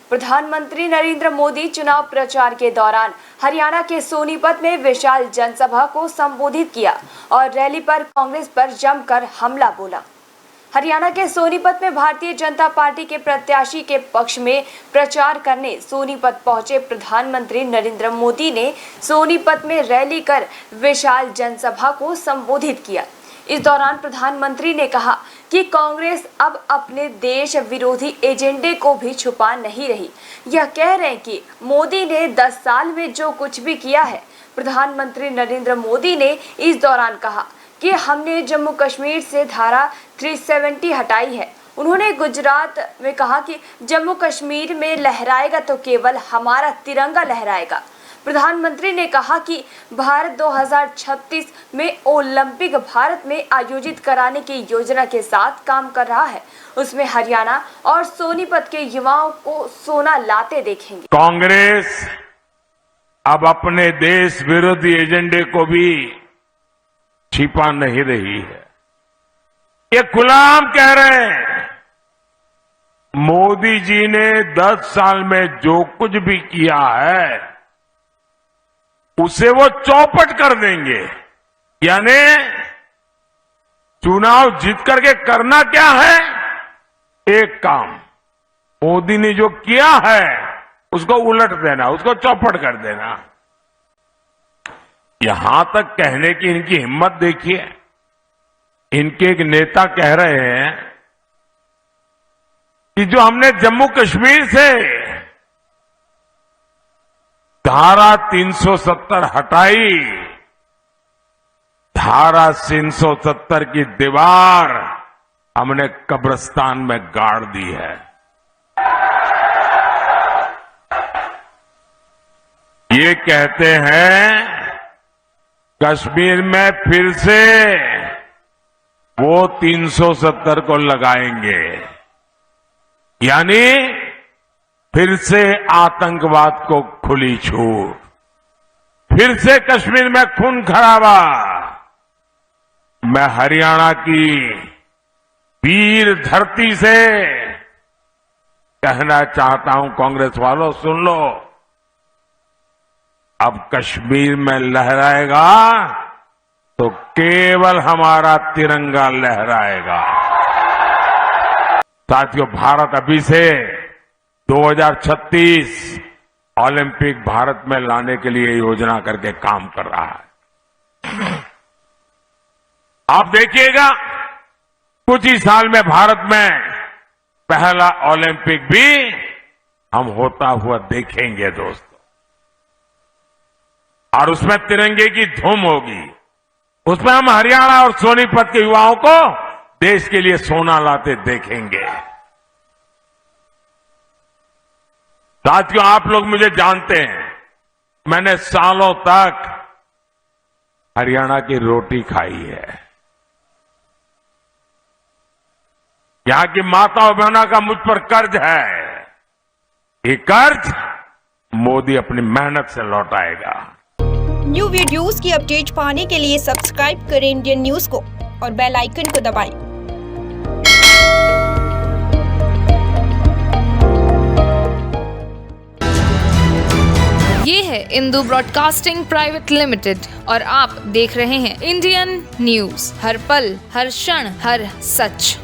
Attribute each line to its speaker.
Speaker 1: प्रधानमंत्री नरेंद्र मोदी चुनाव प्रचार के दौरान हरियाणा के सोनीपत में विशाल जनसभा को संबोधित किया और रैली पर कांग्रेस पर जमकर हमला बोला। हरियाणा के सोनीपत में भारतीय जनता पार्टी के प्रत्याशी के पक्ष में प्रचार करने सोनीपत पहुंचे प्रधानमंत्री नरेंद्र मोदी ने सोनीपत में रैली कर विशाल जनसभा को संबोधित किया। इस दौरान प्रधानमंत्री ने कहा कि कांग्रेस अब अपने देश विरोधी एजेंडे को भी छुपा नहीं रही। यह कह रहे हैं कि मोदी ने 10 साल में जो कुछ भी किया है। प्रधानमंत्री नरेंद्र मोदी ने इस दौरान कहा कि हमने जम्मू कश्मीर से धारा 370 हटाई है। उन्होंने गुजरात में कहा कि जम्मू कश्मीर में लहराएगा तो केवल हमारा तिरंगा लहराएगा। प्रधानमंत्री ने कहा कि भारत 2036 में ओलंपिक भारत में आयोजित कराने की योजना के साथ काम कर रहा है। उसमें हरियाणा और सोनीपत के युवाओं को सोना लाते देखेंगे।
Speaker 2: कांग्रेस अब अपने देश विरोधी एजेंडे को भी छिपा नहीं रही है। ये खुलाम कह रहे हैं, मोदी जी ने 10 साल में जो कुछ भी किया है उसे वो चौपट कर देंगे। यानी चुनाव जीत करके करना क्या है? एक काम, मोदी ने जो किया है उसको उलट देना, उसको चौपट कर देना। यहां तक कहने की इनकी हिम्मत देखिए। इनके एक नेता कह रहे हैं कि जो हमने जम्मू कश्मीर से धारा 370 हटाई, धारा 370 की दीवार हमने कब्रिस्तान में गाड़ दी है। ये कहते हैं कश्मीर में फिर से वो 370 को लगाएंगे, यानी फिर से आतंकवाद को खुली छूट, फिर से कश्मीर में खून खराबा। मैं हरियाणा की वीर धरती से कहना चाहता हूं, कांग्रेस वालों सुन लो, अब कश्मीर में लहराएगा तो केवल हमारा तिरंगा लहराएगा। साथियों, भारत अभी से 2036 ओलंपिक भारत में लाने के लिए योजना करके काम कर रहा है। आप देखिएगा कुछ ही साल में भारत में पहला ओलंपिक भी हम होता हुआ देखेंगे दोस्तों, और उसमें तिरंगे की धूम होगी। उसमें हम हरियाणा और सोनीपत के युवाओं को देश के लिए सोना लाते देखेंगे। साथियों, आप लोग मुझे जानते हैं, मैंने सालों तक हरियाणा की रोटी खाई है। यहां की माताओं बहनों का मुझ पर कर्ज है। ये कर्ज मोदी अपनी मेहनत से लौटाएगा।
Speaker 3: न्यू वीडियोस की अपडेट पाने के लिए सब्सक्राइब करें इंडियन न्यूज को और बेल आइकन को दबाएं।
Speaker 4: ये है इंदू ब्रॉडकास्टिंग प्राइवेट लिमिटेड और आप देख रहे हैं इंडियन न्यूज, हर पल, हर क्षण, हर सच।